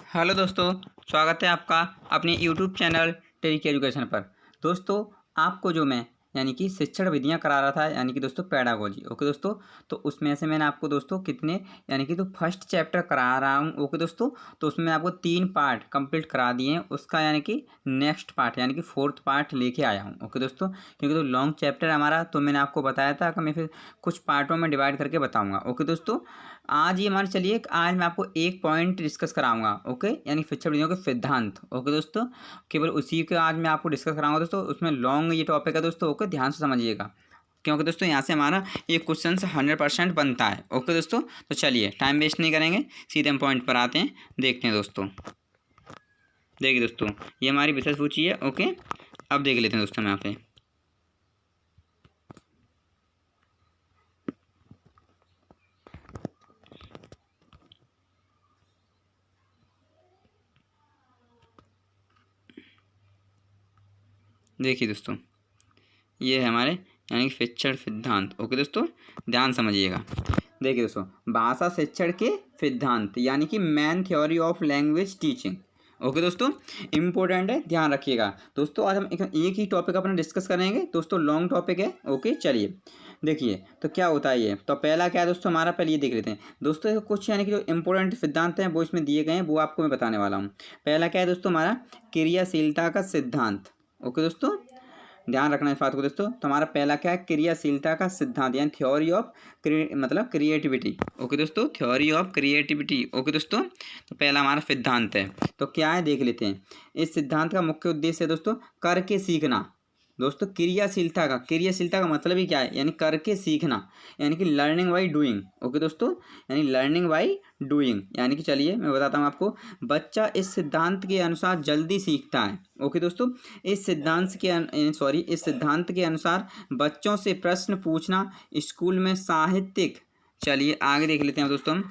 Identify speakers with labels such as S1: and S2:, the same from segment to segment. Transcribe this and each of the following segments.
S1: Hello दोस्तों, स्वागत है आपका अपने यूट्यूब चैनल टेरिक एजुकेशन पर। दोस्तों, आपको जो मैं यानी कि शिक्षण विधियां करा रहा था यानी कि दोस्तों पेडागोजी। ओके दोस्तों, तो उसमें से मैंने आपको दोस्तों कितने यानी कि तो फर्स्ट चैप्टर करा रहा हूं। ओके दोस्तों, तो उसमें आपको 3 पार्ट कंप्लीट करा दिए हैं। उसका यानी कि नेक्स्ट पार्ट यानी कि 4th पार्ट लेके आया हूँ। ओके दोस्तों, क्योंकि तो लॉन्ग चैप्टर हमारा, तो मैंने आपको बताया था कि मैं फिर कुछ पार्टों में डिवाइड करके बताऊँगा। ओके दोस्तों, आज ये हमारे चलिए आज मैं आपको एक पॉइंट डिस्कस कराऊंगा। ओके, यानी शिक्षण विधियों के सिद्धांत। ओके दोस्तों, केवल उसी के आज मैं आपको डिस्कस कराऊंगा दोस्तों। उसमें लॉन्ग ये टॉपिक है दोस्तों। ओके, ध्यान से समझिएगा, क्योंकि दोस्तों यहाँ से हमारा ये क्वेश्चन 100% बनता है। ओके दोस्तों, तो चलिए टाइम वेस्ट नहीं करेंगे, सीधे हम पॉइंट पर आते हैं। देखते हैं दोस्तों। देखिए दोस्तों, ये हमारी विषय सूची है। ओके, अब देख लेते हैं दोस्तों हम यहाँ पे। देखिए दोस्तों, ये है हमारे यानी कि शिक्षण सिद्धांत। ओके दोस्तों, ध्यान समझिएगा। देखिए दोस्तों, भाषा शिक्षण के सिद्धांत यानी कि main theory of language teaching. Okay दोस्तों, इम्पोर्टेंट है, ध्यान रखिएगा दोस्तों। आज हम एक ही टॉपिक अपना डिस्कस करेंगे दोस्तों। लॉन्ग टॉपिक है। ओके, चलिए देखिए तो क्या होता है ये। तो पहला क्या है दोस्तों हमारा, पहले ये देख लेते हैं दोस्तों। कुछ यानी कि जो इंपॉर्टेंट सिद्धांत हैं वो इसमें दिए गए हैं, वो आपको मैं बताने वाला हूँ। पहला क्या है दोस्तों हमारा, क्रियाशीलता का सिद्धांत। ओके दोस्तों, ध्यान रखना इस बात को दोस्तों। तो हमारा पहला क्या है, क्रियाशीलता का सिद्धांत यानी थ्योरी ऑफ मतलब क्रिएटिविटी। ओके दोस्तों, थ्योरी ऑफ क्रिएटिविटी। ओके दोस्तों, तो पहला हमारा सिद्धांत है। तो क्या है देख लेते हैं। इस सिद्धांत का मुख्य उद्देश्य है दोस्तों करके सीखना। दोस्तों क्रियाशीलता का मतलब ही क्या है, यानी करके सीखना, यानी कि लर्निंग बाई डूइंग। ओके दोस्तों, यानी लर्निंग बाई डूइंग, यानी कि चलिए मैं बताता हूँ आपको। बच्चा इस सिद्धांत के अनुसार जल्दी सीखता है। ओके दोस्तों, इस सिद्धांत के अनुसार बच्चों से प्रश्न पूछना स्कूल में साहित्यिक। चलिए आगे देख लेते हैं दोस्तों हम।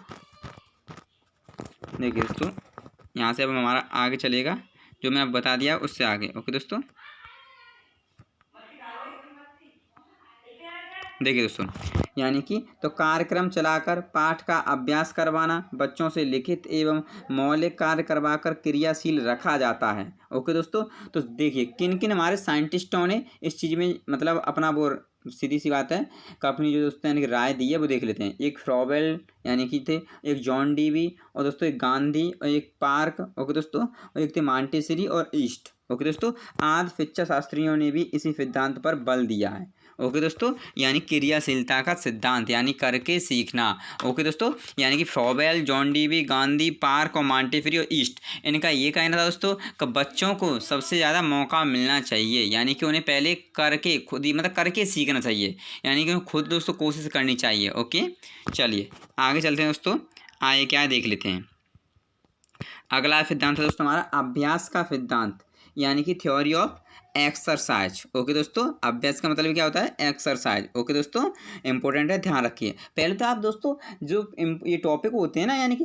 S1: देखिए दोस्तों, यहाँ से अब हमारा आगे चलेगा, जो मैं अब बता दिया उससे आगे। ओके दोस्तों, देखिए दोस्तों, यानी कि तो कार्यक्रम चलाकर पाठ का अभ्यास करवाना, बच्चों से लिखित एवं मौलिक कार्य करवाकर क्रियाशील रखा जाता है। ओके दोस्तों, तो देखिए किन किन हमारे साइंटिस्टों ने इस चीज़ में मतलब अपना वो सीधी सी बात है कि अपनी जो दोस्तों यानी कि राय दी है वो देख लेते हैं। एक फ्रॉबेल यानी कि थे, एक जॉन डीवी, और दोस्तों एक गांधी, और एक पार्क। ओके दोस्तों, और एक थे मांटेसरी और ईस्ट। ओके दोस्तों, आदि शिक्षा शास्त्रियों ने भी इसी सिद्धांत पर बल दिया है। ओके दोस्तों, यानी क्रियाशीलता का सिद्धांत यानी करके सीखना। ओके दोस्तों, यानी कि Froebel, John Dewey, Gandhi, park और मांटेसरी और ईस्ट, इनका ये कहना था दोस्तों कि बच्चों को सबसे ज़्यादा मौका मिलना चाहिए, यानी कि उन्हें पहले करके खुद ही मतलब करके सीखना चाहिए, यानी कि उन्हें खुद दोस्तों कोशिश करनी चाहिए। ओके, चलिए आगे चलते हैं दोस्तों। आगे क्या है देख लेते हैं। अगला सिद्धांत है दोस्तों हमारा अभ्यास का सिद्धांत, यानी कि थ्योरी ऑफ एक्सरसाइज। ओके दोस्तों, अभ्यास का मतलब क्या होता है, एक्सरसाइज। ओके दोस्तों, इंपॉर्टेंट है, ध्यान रखिए। पहले तो आप दोस्तों जो ये टॉपिक होते हैं ना, यानी कि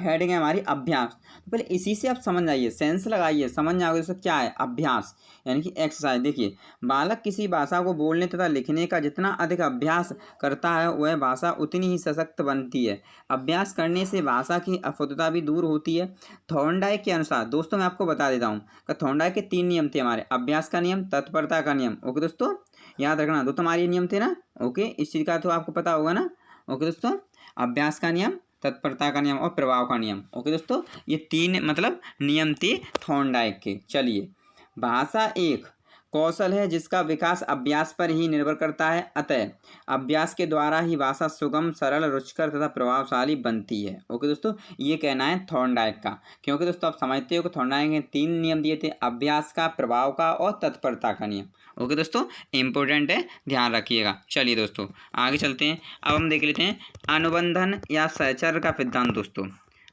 S1: हेडिंग है हमारी अभ्यास, तो पहले इसी से आप समझ जाइए, सेंस लगाइए, समझ जाओगे दोस्तों क्या है अभ्यास, यानी कि एक्सरसाइज। देखिए, बालक किसी भाषा को बोलने तथा लिखने का जितना अधिक अभ्यास करता है वह भाषा उतनी ही सशक्त बनती है। अभ्यास करने से भाषा की अशुद्धता भी दूर होती है। थॉर्नडाइक के अनुसार दोस्तों मैं आपको बता देता हूँ कि थॉर्नडाइक के 3 नियम थे हमारे, अभ्यास का नियम, तत्परता का नियम। ओके दोस्तों, याद रखना दो तुम्हारे नियम थे ना। ओके, इस चीज़ का तो आपको पता होगा ना। ओके दोस्तों, अभ्यास का नियम, तत्परता का नियम और प्रभाव का नियम। ओके दोस्तों, ये 3 मतलब नियम थे थॉर्नडाइक के। चलिए, भाषा एक कौशल है जिसका विकास अभ्यास पर ही निर्भर करता है, अतः अभ्यास के द्वारा ही भाषा सुगम, सरल, रुचिकर तथा प्रभावशाली बनती है। ओके दोस्तों, ये कहना है थॉर्नडाइक का, क्योंकि दोस्तों आप समझते हो कि थॉर्नडाइक ने 3 नियम दिए थे, अभ्यास का, प्रभाव का और तत्परता का नियम। ओके दोस्तों, इंपॉर्टेंट है, ध्यान रखिएगा। चलिए दोस्तों आगे चलते हैं। अब हम देख लेते हैं अनुबंधन या सहचर्य का सिद्धांत। दोस्तों,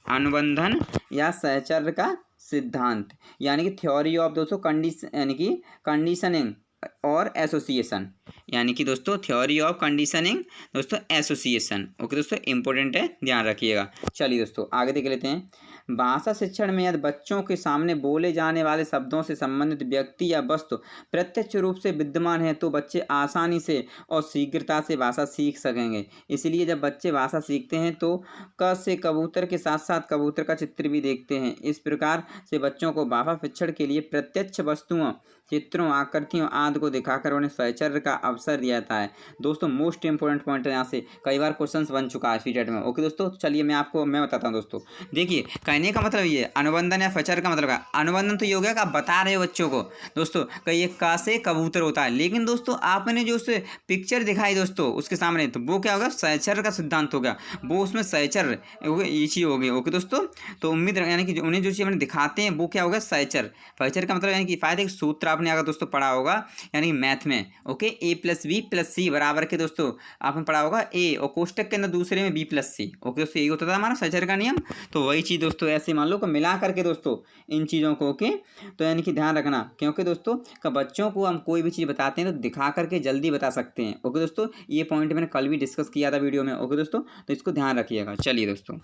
S1: अनुबंधन या सहचर्य का सिद्धांत यानी कि थ्योरी ऑफ दोस्तों कंडीशन यानी कि कंडीशनिंग और एसोसिएशन, यानी कि दोस्तों थ्योरी ऑफ कंडीशनिंग दोस्तों एसोसिएशन। ओके दोस्तों, इंपॉर्टेंट है, ध्यान रखिएगा। चलिए दोस्तों आगे देख लेते हैं। भाषा शिक्षण में यदि बच्चों के सामने बोले जाने वाले शब्दों से संबंधित व्यक्ति या वस्तु प्रत्यक्ष रूप से विद्यमान है तो बच्चे आसानी से और शीघ्रता से भाषा सीख सकेंगे। इसलिए जब बच्चे भाषा सीखते हैं तो क से कबूतर के साथ साथ कबूतर का चित्र भी देखते हैं। इस प्रकार से बच्चों को भाषा शिक्षण के लिए प्रत्यक्ष वस्तुओं, चित्रों, आकृतियों आदि को दिखाकर उन्हें सहचर्य का अवसर दिया जाता है। दोस्तों मोस्ट इंपोर्टेंट पॉइंट है, यहाँ से कई बार क्वेश्चंस बन चुका है सीटेट में। ओके दोस्तों, चलिए मैं बताता हूँ दोस्तों। देखिए कहने का मतलब ये अनुबंधन या फचर का मतलब क्या, अनुबंधन तो ये हो गया कि आप बता रहे हो बच्चों को दोस्तों कि ये का से कबूतर होता है, लेकिन दोस्तों आपने जो उसे पिक्चर दिखाई दोस्तों उसके सामने, तो वो क्या होगा, सहचर्य का सिद्धांत हो गया, वो उसमें सहचर्य ये चीज़ हो गई। ओके दोस्तों, तो उम्मीद यानी कि उन्हें जो चीज़ हमने दिखाते हैं वो क्या होगा, सहचर्य। फचर का मतलब यानी कि फायदे सूत्र आपने अगर दोस्तों पढ़ा होगा यानी मैथ में। ओके, a+b+c बराबर के दोस्तों आपने पढ़ा होगा a और कोष्टक के अंदर दूसरे में b+c। ओके दोस्तों, यही होता था हमारा सहचर्य का नियम। तो वही चीज़ दोस्तों ऐसे मान लो कि मिला करके दोस्तों इन चीज़ों को, ओके, तो यानी कि ध्यान रखना, क्योंकि दोस्तों का बच्चों को हम कोई भी चीज़ बताते हैं तो दिखा करके जल्दी बता सकते हैं। ओके दोस्तों, ये पॉइंट मैंने कल भी डिस्कस किया था वीडियो में। ओके दोस्तों, तो इसको ध्यान रखिएगा। चलिए दोस्तों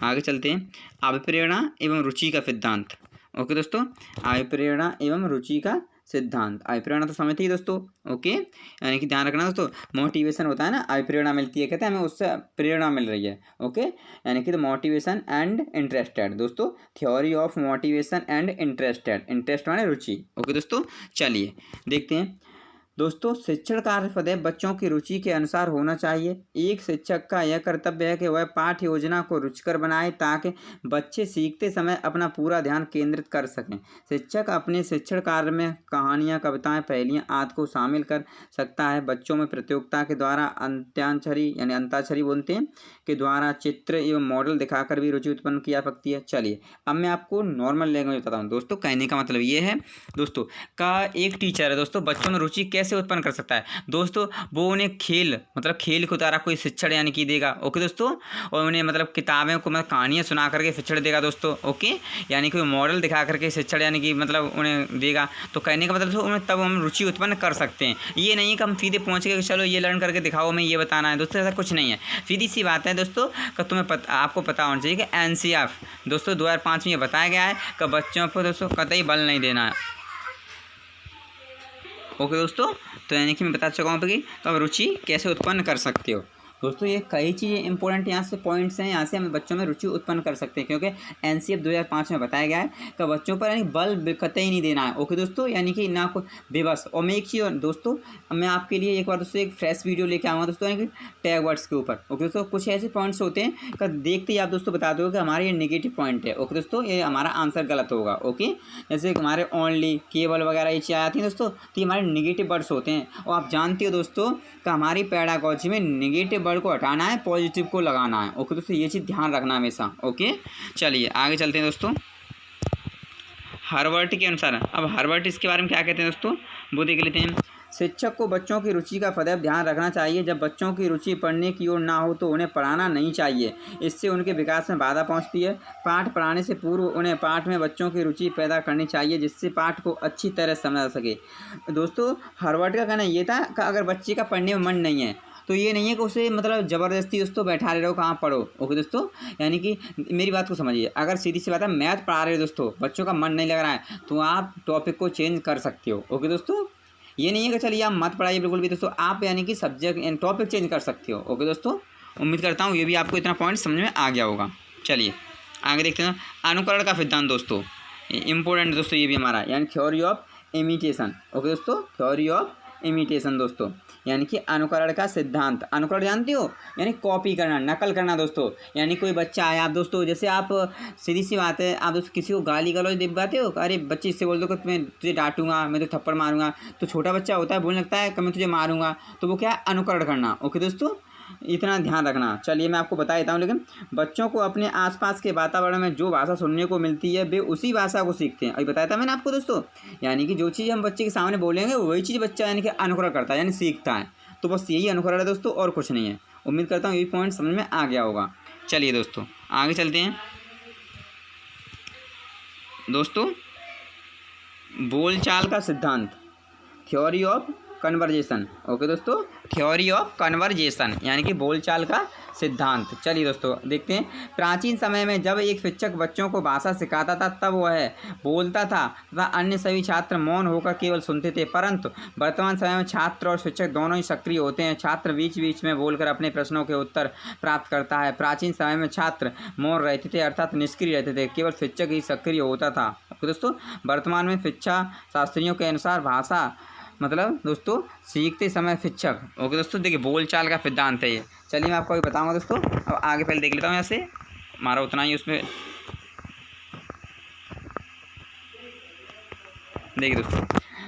S1: आगे चलते हैं। अभिप्रेरणा एवं रुचि का सिद्धांत। ओके दोस्तों, अभिप्रेरणा एवं रुचि का सिद्धांत। अभिप्रेरणा तो समझते ही दोस्तों। ओके, यानी कि ध्यान रखना दोस्तों, मोटिवेशन होता है ना, अभिप्रेरणा मिलती है, कहते हैं हमें उससे प्रेरणा मिल रही है। ओके, यानी कि मोटिवेशन एंड इंटरेस्टेड दोस्तों, theory of motivation and interested, interest माने रुचि। ओके दोस्तों, चलिए देखते हैं दोस्तों। शिक्षण कार्य सदैव बच्चों की रुचि के अनुसार होना चाहिए। एक शिक्षक का यह कर्तव्य है कि वह पाठ्य योजना को रुचिकर बनाए ताकि बच्चे सीखते समय अपना पूरा ध्यान केंद्रित कर सकें। शिक्षक अपने शिक्षण कार्य में कहानियाँ, कविताएं, पहेलियाँ आदि को शामिल कर सकता है। बच्चों में प्रतियोगिता के द्वारा अंत्याक्षरी यानी अंताक्षरी बोलते हैं के द्वारा चित्र एवं मॉडल दिखाकर भी रुचि उत्पन्न की जा सकती है। चलिए अब मैं आपको नॉर्मल लैंग्वेज बताता हूँ दोस्तों। कहने का मतलब ये है दोस्तों का एक टीचर है दोस्तों बच्चों में रुचि कैसे उत्पन्न कर सकता है दोस्तों, वो उन्हें खेल मतलब खेल के द्वारा कोई शिक्षण यानी कि देगा। ओके दोस्तों, और उन्हें मतलब किताबें को मतलब कहानियाँ सुना करके शिक्षण देगा दोस्तों। ओके, यानी कि मॉडल दिखा करके शिक्षण यानी कि मतलब उन्हें देगा। तो कहने का मतलब दोस्तों उन्हें तब हम रुचि उत्पन्न कर सकते हैं। ये नहीं कि हम सीधे पहुँच के चलो ये लर्न करके दिखाओ, हमें ये बताना है दोस्तों, ऐसा कुछ नहीं है। सीधी सी बात है दोस्तों कि तुम्हें आपको पता होना चाहिए कि NCF दोस्तों 2005 में ये बताया गया है कि बच्चों को दोस्तों कतई बल नहीं देना है। ओके दोस्तों, तो यानी कि मैं बता चुका हूँ कि तो आप रुचि कैसे उत्पन्न कर सकते हो दोस्तों। ये कई चीज़ें इंपॉर्टेंट यहाँ से पॉइंट्स हैं, यहाँ से हम बच्चों में रुचि उत्पन्न कर सकते हैं, क्योंकि NCF 2005 में बताया गया है कि बच्चों पर यानी बल कतई नहीं देना है। ओके दोस्तों, यानी कि ना कोई बेबस। और मैं एक चीज़ दोस्तों, मैं आपके लिए एक बार दोस्तों एक फ्रेश वीडियो लेके आऊँगा दोस्तों, यानी कि टैग वर्ड्स के ऊपर। ओके दोस्तों, कुछ ऐसे पॉइंट्स होते हैं कि देखते ही आप दोस्तों बता दो कि हमारे ये नेगेटिव पॉइंट है। ओके दोस्तों, ये हमारा आंसर गलत होगा। ओके, जैसे हमारे ओनली, केवल वगैरह ये चीज़ें आती हैं दोस्तों, तो ये हमारे नेगेटिव वर्ड्स होते हैं। और आप जानते हो दोस्तों कि हमारी पेडागॉजी में नेगेटिव वर्ड को हटाना है, पॉजिटिव को लगाना है। ओके दोस्तों, ये चीज़ ध्यान रखना हमेशा। ओके, चलिए आगे चलते हैं दोस्तों। हार्वर्ड के अनुसार, अब हार्वर्ड इसके बारे में क्या कहते हैं दोस्तों, वो देख लेते हैं। शिक्षक को बच्चों की रुचि का सदैव ध्यान रखना चाहिए। जब बच्चों की रुचि पढ़ने की ओर ना हो तो उन्हें पढ़ाना नहीं चाहिए, इससे उनके विकास में बाधा पहुंचती है। पाठ पढ़ाने से पूर्व उन्हें पाठ में बच्चों की रुचि पैदा करनी चाहिए, जिससे पाठ को अच्छी तरह समझा जा सके। दोस्तों हार्वर्ड का कहना ये था कि अगर बच्चे का पढ़ने में मन नहीं है तो ये नहीं है कि उसे मतलब ज़बरदस्ती दोस्तों बैठा रहे रहो कहाँ पढ़ो। ओके दोस्तों, यानी कि मेरी बात को समझिए, अगर सीधी सी बात है मैथ पढ़ा रहे हो दोस्तों, बच्चों का मन नहीं लग रहा है तो आप टॉपिक को चेंज कर सकते हो। ओके दोस्तों, ये नहीं है कि चलिए आप मत पढ़ाइए बिल्कुल भी दोस्तों, आप यानी कि सब्जेक्ट यानी टॉपिक चेंज कर सकते हो। ओके दोस्तों, उम्मीद करता हूँ ये भी आपको इतना पॉइंट समझ में आ गया होगा। चलिए आगे देखते हैं। अनुकरण का सिद्धांत दोस्तों इंपॉर्टेंट दोस्तों, ये भी हमारा यानी थ्योरी ऑफ इमिटेशन। ओके दोस्तों, थ्योरी ऑफ इमिटेशन दोस्तों, यानी कि अनुकरण का सिद्धांत। अनुकरण जानते हो यानी कॉपी करना, नकल करना दोस्तों। यानी कोई बच्चा है, आप दोस्तों जैसे आप सीधी सी बात है, आप दोस्तों किसी को गाली गलौज दिखाते हो, अरे बच्चे इससे बोल दो कि मैं तुझे डांटूंगा, मैं तो थप्पड़ मारूंगा, तो छोटा बच्चा होता है बोलने लगता है कि मैं तुझे मारूंगा, तो वो क्या है, अनुकरण करना। ओके दोस्तों, इतना ध्यान रखना। चलिए मैं आपको बता देता हूँ, लेकिन बच्चों को अपने आसपास के वातावरण में जो भाषा सुनने को मिलती है वे उसी भाषा को सीखते हैं। अभी बताया था मैंने आपको दोस्तों, यानी कि जो चीज़ हम बच्चे के सामने बोलेंगे वही चीज़ बच्चा यानी कि अनुकरण करता है यानी सीखता है। तो बस यही अनुकरण है दोस्तों, और कुछ नहीं है। उम्मीद करता हूँ यही पॉइंट समझ में आ गया होगा। चलिए दोस्तों आगे चलते हैं। दोस्तों बोलचाल का सिद्धांत, थ्योरी ऑफ कन्वर्जेशन। ओके दोस्तों, थ्योरी ऑफ कन्वर्जेशन यानी कि बोलचाल का सिद्धांत। चलिए दोस्तों देखते हैं, प्राचीन समय में जब एक शिक्षक बच्चों को भाषा सिखाता था तब वह बोलता था तथा अन्य सभी छात्र मौन होकर केवल सुनते थे, परंतु वर्तमान समय में छात्र और शिक्षक दोनों ही सक्रिय होते हैं। छात्र बीच बीच में बोलकर अपने प्रश्नों के उत्तर प्राप्त करता है। प्राचीन समय में छात्र मौन रहते थे अर्थात निष्क्रिय रहते थे, केवल शिक्षक ही सक्रिय होता था। तो दोस्तों वर्तमान में शिक्षा शास्त्रियों के अनुसार भाषा मतलब दोस्तों सीखते समय शिक्षक। ओके दोस्तों, देखिए बोलचाल का सिद्धांत है ये। चलिए मैं आपको अभी बताऊंगा दोस्तों, अब आगे पहले देख लेता हूँ। यहाँ से हमारा उतना ही उसमें देखिए दोस्तों,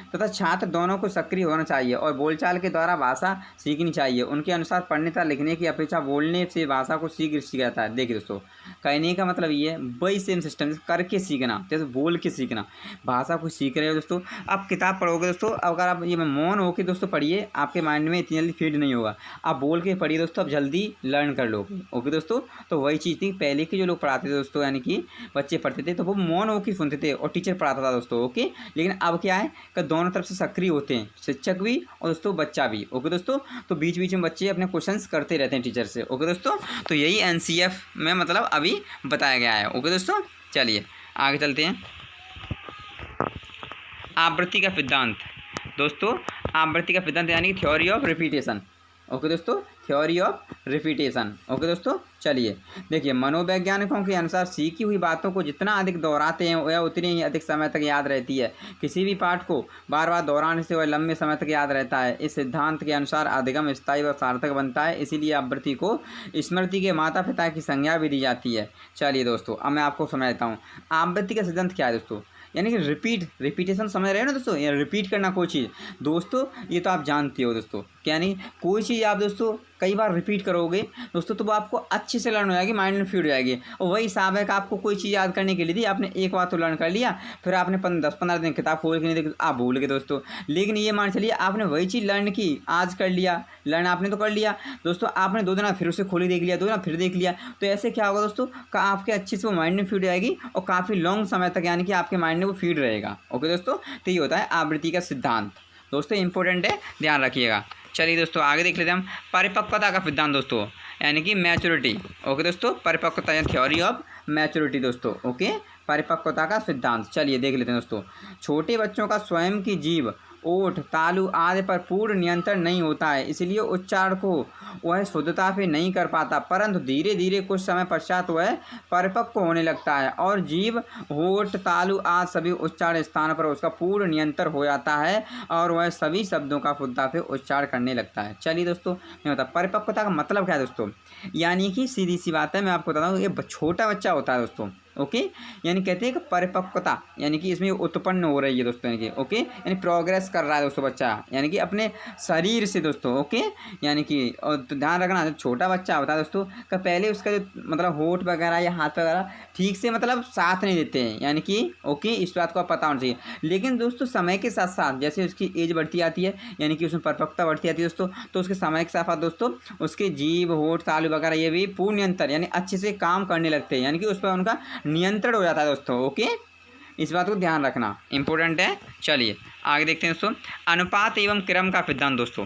S1: तथा छात्र दोनों को सक्रिय होना चाहिए और बोलचाल के द्वारा भाषा सीखनी चाहिए। उनके अनुसार पढ़ने तथा लिखने की अपेक्षा बोलने से भाषा को शीघ्र सीखा जाता है। देखिए दोस्तों, कहने का मतलब ये है वही सेम सिस्टम करके सीखना, जैसे बोल के सीखना, भाषा को सीख रहे हो दोस्तों। आप किताब पढ़ोगे दोस्तों, अगर आप ये मौन होकर दोस्तों पढ़िए, आपके माइंड में इतनी जल्दी फीड नहीं होगा। आप बोल के पढ़िए दोस्तों, आप जल्दी लर्न कर लोगे। ओके दोस्तों, तो वही चीज़ थी पहले के जो लोग पढ़ाते थे दोस्तों, यानी कि बच्चे पढ़ते थे तो वो मौन होकर सुनते थे और टीचर पढ़ाता था दोस्तों। ओके, लेकिन अब क्या है कि दोनों तरफ से सक्रिय होते हैं, शिक्षक भी और दोस्तों बच्चा भी। ओके दोस्तों, तो बीच बीच में बच्चे अपने क्वेश्चंस करते रहते हैं टीचर से। ओके दोस्तों, तो यही एनसीएफ में मतलब अभी बताया गया है। ओके दोस्तों, चलिए आगे चलते हैं। आवृत्ति का सिद्धांत दोस्तों, आवृत्ति का सिद्धांत यानी कि थ्योरी ऑफ रिपीटेशन। ओके दोस्तों, थ्योरी ऑफ रिपीटेशन। ओके दोस्तों, चलिए देखिए, मनोवैज्ञानिकों के अनुसार सीखी हुई बातों को जितना अधिक दोहराते हैं वह उतनी ही अधिक समय तक याद रहती है। किसी भी पाठ को बार बार दोहराने से वह लंबे समय तक याद रहता है। इस सिद्धांत के अनुसार अधिगम स्थायी व सार्थक बनता है, इसीलिए आवृत्ति को स्मृति के माता पिता की संज्ञा भी दी जाती है। चलिए दोस्तों, अब मैं आपको समझाता हूँ आवृत्ति का सिद्धांत क्या है दोस्तों। यानी कि रिपीटेशन समझ रहे हो ना दोस्तों, या रिपीट करना कोई चीज़ दोस्तों, ये तो आप जानते हो दोस्तों। क्या नहीं, कोई चीज़ आप दोस्तों कई बार रिपीट करोगे दोस्तों तो वो आपको अच्छे से लर्न हो जाएगी, माइंड में फीड हो जाएगी। और वही हिसाब है कि आपको कोई चीज़ याद करने के लिए दी, आपने एक बार तो लर्न कर लिया, फिर आपने 10-15 दिन किताब खोल के नहीं देखी, आप भूल गए दोस्तों। लेकिन ये मान चलिए आपने वही चीज़ लर्न की, आज कर लिया, लर्न आपने तो कर लिया दोस्तों, आपने 2 दिन फिर उसे खोली देख लिया, 2 दिन फिर देख लिया, तो ऐसे क्या होगा दोस्तों का आपके अच्छे से वो माइंड में फीड हो जाएगी और काफ़ी लॉन्ग समय तक यानी कि आपके माइंड में वो फीड रहेगा। ओके दोस्तों, तो ये होता है आवृत्ति का सिद्धांत दोस्तों, इंपॉर्टेंट है, ध्यान रखिएगा। चलिए दोस्तों आगे देख लेते हैं हम परिपक्वता का सिद्धांत दोस्तों, यानी कि मैच्योरिटी। ओके दोस्तों, परिपक्वता या थ्योरी ऑफ मैच्योरिटी दोस्तों। ओके, परिपक्वता का सिद्धांत चलिए देख लेते हैं दोस्तों। छोटे बच्चों का स्वयं की जीभ, ओठ, तालु आदि पर पूर्ण नियंत्रण नहीं होता है, इसलिए उच्चारण को वह शुद्धता से नहीं कर पाता, परंतु धीरे धीरे कुछ समय पश्चात वह परिपक्व होने लगता है और जीभ, होठ, तालु आदि सभी उच्चारण स्थान पर उसका पूर्ण नियंत्रण हो जाता है और वह सभी शब्दों का शुद्धता से उच्चारण करने लगता है। चलिए दोस्तों, मैं बता परिपक्वता का मतलब क्या है दोस्तों, यानी कि सीधी सी बात है, मैं आपको बताता हूँ, ये छोटा बच्चा होता है दोस्तों। ओके, यानी कहते हैं कि परिपक्वता यानी कि इसमें उत्पन्न हो रही है दोस्तों, यानी कि ओके, यानी प्रोग्रेस कर रहा है दोस्तों बच्चा, यानी कि अपने शरीर से दोस्तों। ओके, यानी कि और तो ध्यान रखना, जो छोटा बच्चा होता है दोस्तों का पहले उसका जो मतलब होठ वगैरह या हाथ वगैरह ठीक से मतलब साथ नहीं देते हैं, यानी कि ओके, इस बात को पता होना चाहिए। लेकिन दोस्तों समय के साथ साथ जैसे उसकी एज बढ़ती आती है, यानी कि उसमें परिपक्वता बढ़ती आती है दोस्तों, तो उसके समय के साथ साथ दोस्तों उसके जीभ, होठ, तालु वगैरह ये भी पूर्ण नियंत्रण यानी अच्छे से काम करने लगते हैं, यानी कि उस पर उनका नियंत्रण हो जाता है दोस्तों। ओके, इस बात को ध्यान रखना, इंपॉर्टेंट है। चलिए आगे देखते हैं दोस्तों, अनुपात एवं क्रम का सिद्धांत दोस्तों।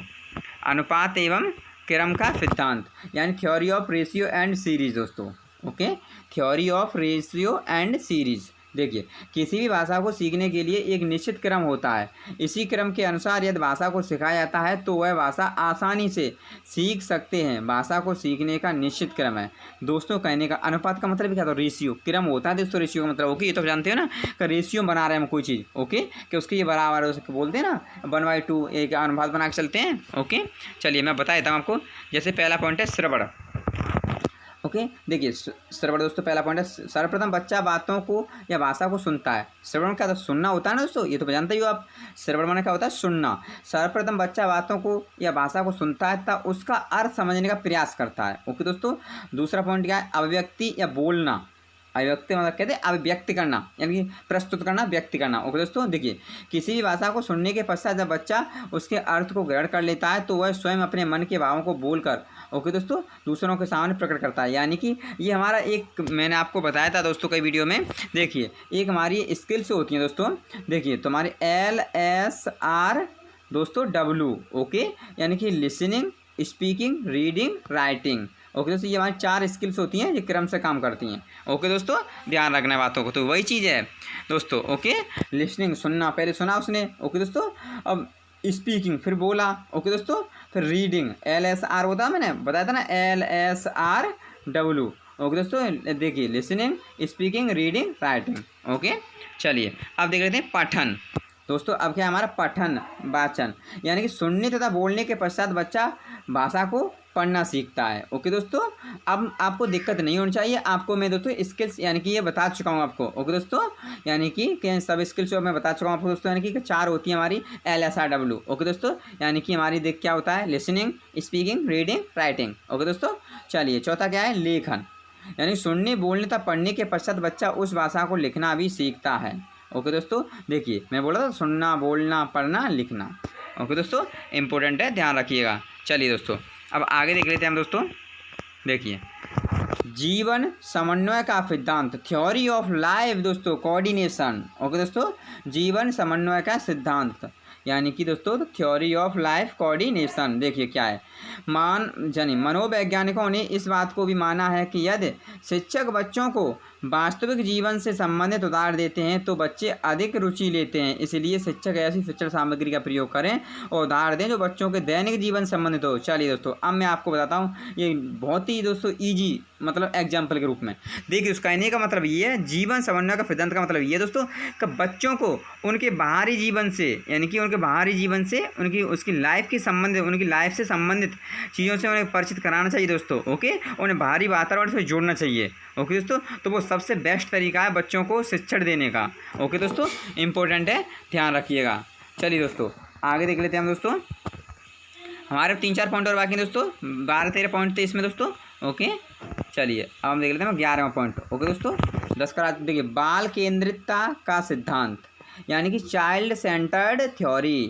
S1: अनुपात एवं क्रम का सिद्धांत यानी theory of ratio and series दोस्तों। Okay, theory of ratio and series. देखिए, किसी भी भाषा को सीखने के लिए एक निश्चित क्रम होता है, इसी क्रम के अनुसार यदि भाषा को सिखाया जाता है तो वह भाषा आसानी से सीख सकते हैं। भाषा को सीखने का निश्चित क्रम है दोस्तों। कहने का अनुपात का मतलब क्या था, रेशियो, क्रम होता है दोस्तों, रेशियो का मतलब ओके, ये तो जानते हो ना कि रेशियो बना रहे हैं हम कोई चीज़, ओके, कि उसके ये बराबर उसको बोलते हैं ना 1/2, एक अनुपात बना के चलते हैं। ओके, चलिए मैं बता देता हूँ आपको। जैसे पहला पॉइंट है श्रवण। ओके, देखिए श्रवण दोस्तों, पहला पॉइंट है सर्वप्रथम बच्चा बातों को या भाषा को सुनता है। श्रवण क्या था, सुनना होता है ना दोस्तों, ये तो जानते ही हो आप। श्रवण माने क्या होता है, सुनना। सर्वप्रथम बच्चा बातों को या भाषा को सुनता है तब उसका अर्थ समझने का प्रयास करता है। ओके दोस्तों, दूसरा पॉइंट क्या है, अभिव्यक्ति या बोलना। अभिव्यक्ति मतलब कहते हैं अभिव्यक्त करना, यानी कि प्रस्तुत करना, व्यक्त करना। ओके दोस्तों, देखिए किसी भी भाषा को सुनने के पश्चात जब बच्चा उसके अर्थ को ग्रहण कर लेता है तो वह स्वयं अपने मन के भावों को बोलकर ओके दोस्तों दूसरों के सामने प्रकट करता है। यानी कि ये हमारा एक, मैंने आपको बताया था दोस्तों कई वीडियो में, देखिए एक हमारी स्किल्स होती हैं दोस्तों। देखिए तुम्हारी LSR दोस्तों W, ओके, यानी कि listening, speaking, reading, writing. Okay दोस्तों, ये हमारी 4 स्किल्स होती हैं, ये क्रम से काम करती हैं। ओके दोस्तों, ध्यान रखना बातों को। तो वही चीज़ है दोस्तों, ओके, लिसनिंग सुनना, पहले सुना उसने, ओके दोस्तों, अब स्पीकिंग फिर बोला, ओके दोस्तों, फिर रीडिंग LSR होता है, मैंने बताया था ना LSRW। ओके दोस्तों, देखिए listening, speaking, reading, writing. Okay, चलिए अब देख लेते हैं पठन। दोस्तों अब क्या है हमारा पठन, वाचन, यानी कि सुनने तथा बोलने के पश्चात बच्चा भाषा को पढ़ना सीखता है। ओके दोस्तों, अब आपको दिक्कत नहीं होनी चाहिए। आपको मैं दोस्तों स्किल्स यानी कि ये बता चुका हूँ आपको। ओके दोस्तों, यानी कि सब स्किल्स जो मैं बता चुका हूँ आपको दोस्तों, यानी कि 4 होती है हमारी LSRW। ओके दोस्तों, यानी कि हमारी देख क्या होता है, listening, speaking, reading, writing. Okay दोस्तों, चलिए चौथा क्या है, लेखन, यानी सुनने, बोलने तथा पढ़ने के पश्चात बच्चा उस भाषा को लिखना भी सीखता है। ओके दोस्तों, देखिए मैं बोला था सुनना, बोलना, पढ़ना, लिखना। ओके दोस्तों, इम्पोर्टेंट है, ध्यान रखिएगा। चलिए दोस्तों अब आगे देख लेते हैं हम दोस्तों। देखिए जीवन समन्वय का सिद्धांत, थ्योरी ऑफ लाइफ दोस्तों, कोऑर्डिनेशन। ओके दोस्तों, जीवन समन्वय का सिद्धांत, यानी कि दोस्तों थ्योरी ऑफ लाइफ कोऑर्डिनेशन। देखिए क्या है, मनोवैज्ञानिकों ने इस बात को भी माना है कि यदि शिक्षक बच्चों को वास्तविक जीवन से संबंधित उदाहरण देते हैं तो बच्चे अधिक रुचि लेते हैं। इसलिए शिक्षक ऐसी शिक्षण सामग्री का प्रयोग करें और उदाहरण दें जो बच्चों के दैनिक जीवन संबंधित हो। चलिए दोस्तों अब मैं आपको बताता हूँ, ये बहुत ही दोस्तों ईजी मतलब एग्जाम्पल के रूप में। देखिए उसका कहने का मतलब ये है, जीवन समन्वय का सिद्धांत का मतलब ये है दोस्तों कि बच्चों को उनके बाहरी जीवन से, यानी कि उनके बाहरी जीवन से उसकी लाइफ के संबंधित, उनकी लाइफ से संबंधित चीज़ों से उन्हें परिचित कराना चाहिए दोस्तों। ओके, उन्हें बाहरी वातावरण से जोड़ना चाहिए। ओके दोस्तों, तो वो सबसे बेस्ट तरीका है बच्चों को शिक्षण देने का। ओके दोस्तों, इम्पोर्टेंट है, ध्यान रखिएगा। चलिए दोस्तों आगे देख लेते हैं हम दोस्तों। हमारे 3-4 पॉइंट और बाकी दोस्तों, 12-13 पॉइंट थे इसमें दोस्तों। ओके, चलिए अब हम देख लेते हैं 11वां पॉइंट। ओके दोस्तों, 10 का देखिए, बाल केंद्रितता का सिद्धांत, यानी कि चाइल्ड सेंटर्ड थ्योरी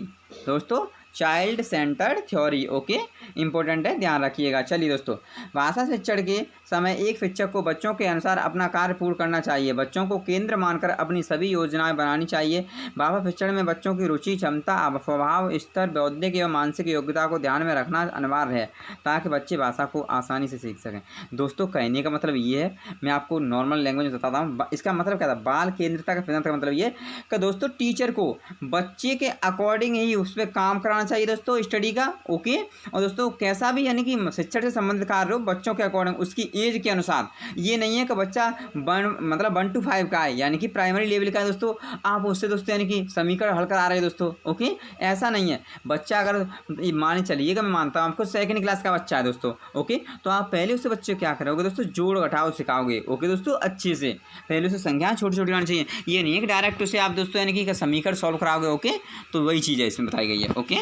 S1: दोस्तों, child centred theory. Okay, important है, ध्यान रखिएगा। चलिए दोस्तों, भाषा शिक्षण के समय एक शिक्षक को बच्चों के अनुसार अपना कार्य पूर्ण करना चाहिए। बच्चों को केंद्र मानकर अपनी सभी योजनाएं बनानी चाहिए। भाषा शिक्षण में बच्चों की रुचि, क्षमता, स्वभाव स्तर, बौद्धिक एवं मानसिक योग्यता को ध्यान में रखना अनिवार्य है ताकि बच्चे भाषा को आसानी से सीख सकें। दोस्तों कहने का मतलब ये है, मैं आपको नॉर्मल लैंग्वेज में बताता हूँ। इसका मतलब क्या था, बाल केंद्रितता का सिद्धांत का मतलब ये कि दोस्तों टीचर को बच्चे के अकॉर्डिंग ही उस पर काम कराना चाहिए दोस्तों, स्टडी का। ओके, और दोस्तों कैसा भी यानी कि शिक्षण से संबंधित कार्य हो बच्चों के अकॉर्डिंग, उसकी एज के अनुसार। ये नहीं है कि बच्चा 1 to 5 का है, यानी कि प्राइमरी लेवल का है दोस्तों, आप उससे दोस्तों यानी कि समीकरण हल करा रहे हैं दोस्तों। ओके, ऐसा नहीं है। बच्चा अगर मान चलिएगा, मैं मानता हूँ आपको 2nd क्लास का बच्चा है दोस्तों। ओके, तो आप पहले उससे बच्चे क्या करोगे दोस्तों, जोड़ घटाव सिखाओगे। ओके दोस्तों, अच्छे से पहले उसे संख्याएं छोटी छोटी आनी चाहिए। ये नहीं है कि डायरेक्ट उसे आप दोस्तों यानी कि समीकरण सॉल्व कराओगे। ओके, तो वही चीज़ है इसमें बताई गई है। ओके,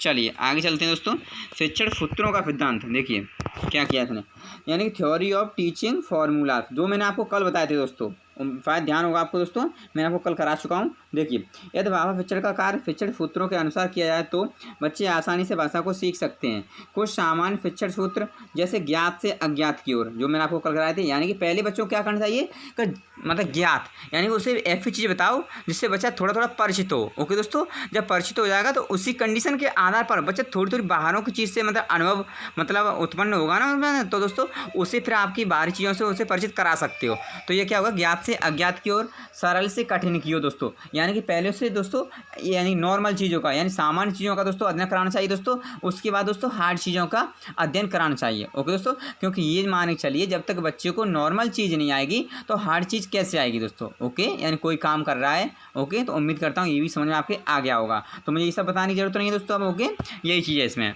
S1: चलिए आगे चलते हैं दोस्तों। शिक्षण सूत्रों का सिद्धांत, देखिए क्या किया इसने, यानी कि थ्योरी ऑफ टीचिंग फॉर्मूला, जो मैंने आपको कल बताए थे दोस्तों। शायद ध्यान होगा आपको दोस्तों, मैंने आपको कल करा चुका हूँ। देखिए, यदि भाषा शिक्षण का कार्य शिक्षण सूत्रों के अनुसार किया जाए तो बच्चे आसानी से भाषा को सीख सकते हैं। कुछ सामान्य शिक्षण सूत्र जैसे ज्ञात से अज्ञात की ओर, जो मैंने आपको कल कराए थे, यानी कि पहले बच्चों को क्या करना चाहिए कि मतलब ज्ञात, यानी कि उसे ऐसी चीज़ बताओ जिससे बच्चा थोड़ा थोड़ा परिचित हो। ओके दोस्तों, जब परिचित हो जाएगा तो उसी कंडीशन के आधार पर बच्चा थोड़ी थोड़ी बाहरों की चीज़ से मतलब अनुभव मतलब उत्पन्न होगा ना, तो दोस्तों उसे फिर आपकी बाहरी चीज़ों से उसे परिचित करा सकते हो। तो ये क्या होगा, ज्ञात से अज्ञात की ओर, सरल से कठिन की ओर दोस्तों, यानी कि पहले से दोस्तों यानी नॉर्मल चीज़ों का यानी सामान्य चीज़ों का दोस्तों अध्ययन कराना चाहिए दोस्तों। उसके बाद दोस्तों हार्ड चीज़ों का अध्ययन कराना चाहिए। ओके दोस्तों, क्योंकि ये मान के चलिए जब तक बच्चे को नॉर्मल चीज़ नहीं आएगी तो हार्ड चीज़ कैसे आएगी दोस्तों। ओके, यानी कोई काम कर रहा है, ओके, तो उम्मीद करता हूँ ये भी समझ में आपके आ गया होगा। तो मुझे ये सब बताने की जरूरत नहीं है दोस्तों अब। ओके, यही चीज़ है इसमें।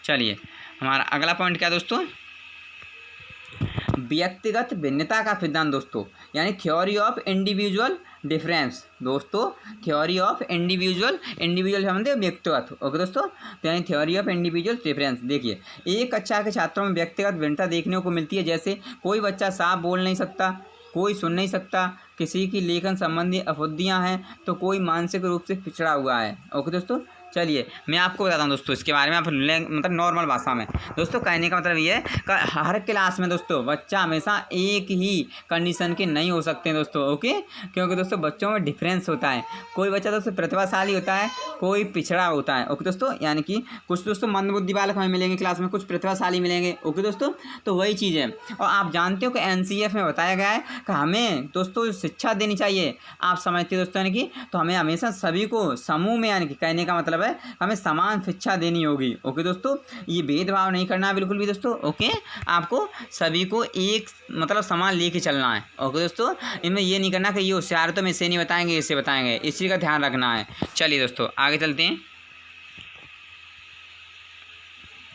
S1: चलिए हमारा अगला पॉइंट क्या दोस्तों, व्यक्तिगत भिन्नता का सिद्धांत दोस्तों, यानी थ्योरी ऑफ इंडिविजुअल डिफरेंस दोस्तों, थ्योरी ऑफ इंडिविजुअल समझते व्यक्तिगत। ओके दोस्तों, तो यानी थ्योरी ऑफ इंडिविजुअल डिफरेंस। देखिए, एक कक्षा के छात्रों में व्यक्तिगत भिन्नता देखने को मिलती है, जैसे कोई बच्चा साफ बोल नहीं सकता, कोई सुन नहीं सकता, किसी की लेखन संबंधी अशुद्धियाँ हैं, तो कोई मानसिक रूप से पिछड़ा हुआ है। ओके दोस्तों, चलिए मैं आपको बताता हूँ दोस्तों इसके बारे में, आप मतलब नॉर्मल भाषा में। दोस्तों कहने का मतलब ये है कि हर क्लास में दोस्तों बच्चा हमेशा एक ही कंडीशन के नहीं हो सकते हैं दोस्तों, ओके। क्योंकि दोस्तों बच्चों में डिफरेंस होता है, कोई बच्चा दोस्तों प्रतिभाशाली होता है, कोई पिछड़ा होता है, ओके दोस्तों। यानी कि कुछ दोस्तों मंदबुद्धि बालक हमें मिलेंगे क्लास में, कुछ प्रतिभाशाली मिलेंगे, ओके दोस्तों। तो वही चीज़ है। और आप जानते हो कि NCF में बताया गया है कि हमें दोस्तों शिक्षा देनी चाहिए, आप समझते हो दोस्तों, यानी कि तो हमें हमेशा सभी को समूह में, यानी कि कहने का मतलब है हमें समान शिक्षा देनी होगी, ओके दोस्तों। ये भेदभाव नहीं करना है बिल्कुल भी दोस्तों, ओके। आपको सभी को एक मतलब समान लेके चलना है, ओके दोस्तों। इनमें ये नहीं करना कि ये होशियार तो में इसे नहीं बताएंगे, इसे बताएंगे, इस चीज़ का ध्यान रखना है। चलिए दोस्तों आगे चलते हैं।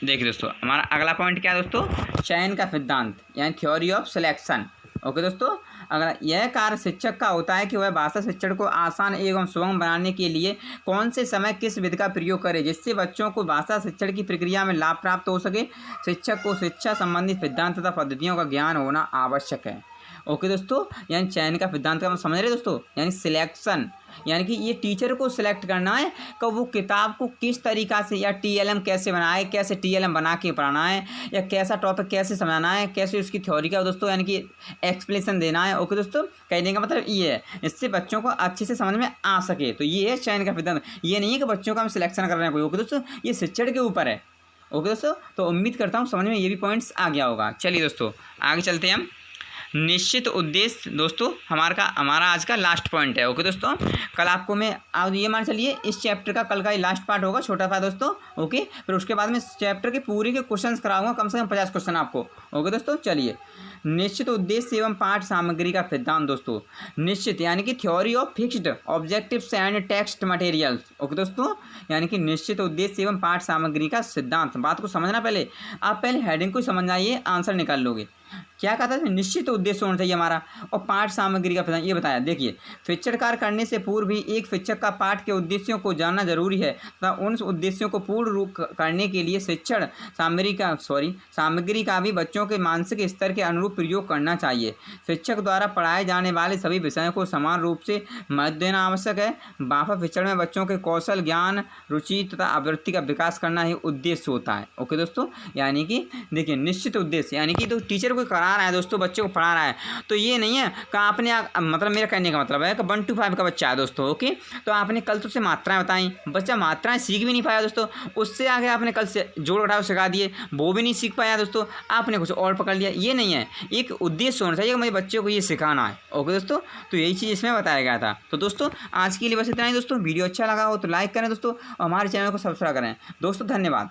S1: देखिए दोस्तों हमारा अगला पॉइंट क्या है दोस्तों, चयन का सिद्धांत यानी थ्योरी ऑफ सिलेक्शन, ओके दोस्तों। अगर यह कार्य शिक्षक का होता है कि वह भाषा शिक्षण को आसान एवं सुगम बनाने के लिए कौन से समय किस विधि का प्रयोग करे जिससे बच्चों को भाषा शिक्षण की प्रक्रिया में लाभ प्राप्त हो सके। शिक्षक को शिक्षा संबंधी सिद्धांत तथा पद्धतियों का ज्ञान होना आवश्यक है, ओके दोस्तों। यानी चयन का सिद्धांत का हम समझ रहे दोस्तों, यानी सिलेक्शन, यानी कि ये टीचर को सिलेक्ट करना है कि वो किताब को किस तरीक़ा से या TLM कैसे बनाए, कैसे TLM बना के पढ़ाना है, या कैसा टॉपिक कैसे समझाना है, कैसे उसकी थ्योरी का दोस्तों यानी कि एक्सप्लेनेशन देना है, ओके दोस्तों। कहने का मतलब ये है इससे बच्चों को अच्छे से समझ में आ सके। तो ये है चयन का सिद्धांत। ये नहीं है कि बच्चों का हम सिलेक्शन कर रहे हैं कोई, ओके दोस्तों, ये शिक्षण के ऊपर है, ओके दोस्तों। तो उम्मीद करता हूँ समझ में ये भी पॉइंट्स आ गया होगा। चलिए दोस्तों आगे चलते हैं हम। निश्चित उद्देश्य दोस्तों हमारा आज का लास्ट पॉइंट है, ओके दोस्तों। कल आपको मैं आज ये मान चलिए इस चैप्टर का कल का ही लास्ट पार्ट होगा, छोटा सा दोस्तों, ओके। फिर उसके बाद में चैप्टर के पूरे के क्वेश्चंस कराऊंगा, कम से कम 50 क्वेश्चन आपको, ओके दोस्तों। चलिए निश्चित उद्देश्य एवं पाठ सामग्री का सिद्धांत दोस्तों। निश्चित यानी कि theory of fixed objectives and text materials, okay दोस्तों। यानी कि निश्चित उद्देश्य एवं पाठ सामग्री का सिद्धांत। बात को समझना, पहले आप पहले हेडिंग को समझ आइए, आंसर निकाल लोगे। क्या कहता है, निश्चित उद्देश्य होना चाहिए हमारा, और पाठ सामग्री का ये बताया। देखिए शिक्षण कार्य करने से पूर्व भी एक शिक्षक का पाठ के उद्देश्यों को जानना जरूरी है तथा उन उद्देश्यों को पूर्ण रूप करने के लिए शिक्षण सामग्री का भी बच्चों के मानसिक स्तर के अनुरूप प्रयोग करना चाहिए। शिक्षक द्वारा पढ़ाए जाने वाले सभी विषयों को समान रूप से महत्व देना आवश्यक है। भाषा शिक्षण में बच्चों के कौशल, ज्ञान, रुचि तथा आवृत्ति का विकास करना ही उद्देश्य होता है, ओके दोस्तों। यानी कि देखिए निश्चित उद्देश्य यानी कि तो टीचर को करा रहा है दोस्तों, बच्चे को पढ़ा रहा है, तो ये नहीं है कि आपने मतलब मेरा कहने का मतलब है कि 1 to 5 का बच्चा है दोस्तों, ओके। तो आपने कल तो उसे मात्राएं बताई, बच्चा मात्राएं सीख भी नहीं पाया दोस्तों। उससे आगे आपने कल से जोड़ घटाव सिखा दिए, वो भी नहीं सीख पाया दोस्तों, आपने कुछ और पकड़ लिया। ये नहीं है, एक उद्देश्य होना चाहिए कि मुझे बच्चों को ये सिखाना है, ओके दोस्तों। तो यही चीज़ इसमें बताया गया था। तो दोस्तों आज के लिए बस इतना ही दोस्तों। वीडियो अच्छा लगा हो तो लाइक करें दोस्तों, और हमारे चैनल को सब्सक्राइब करें दोस्तों। धन्यवाद।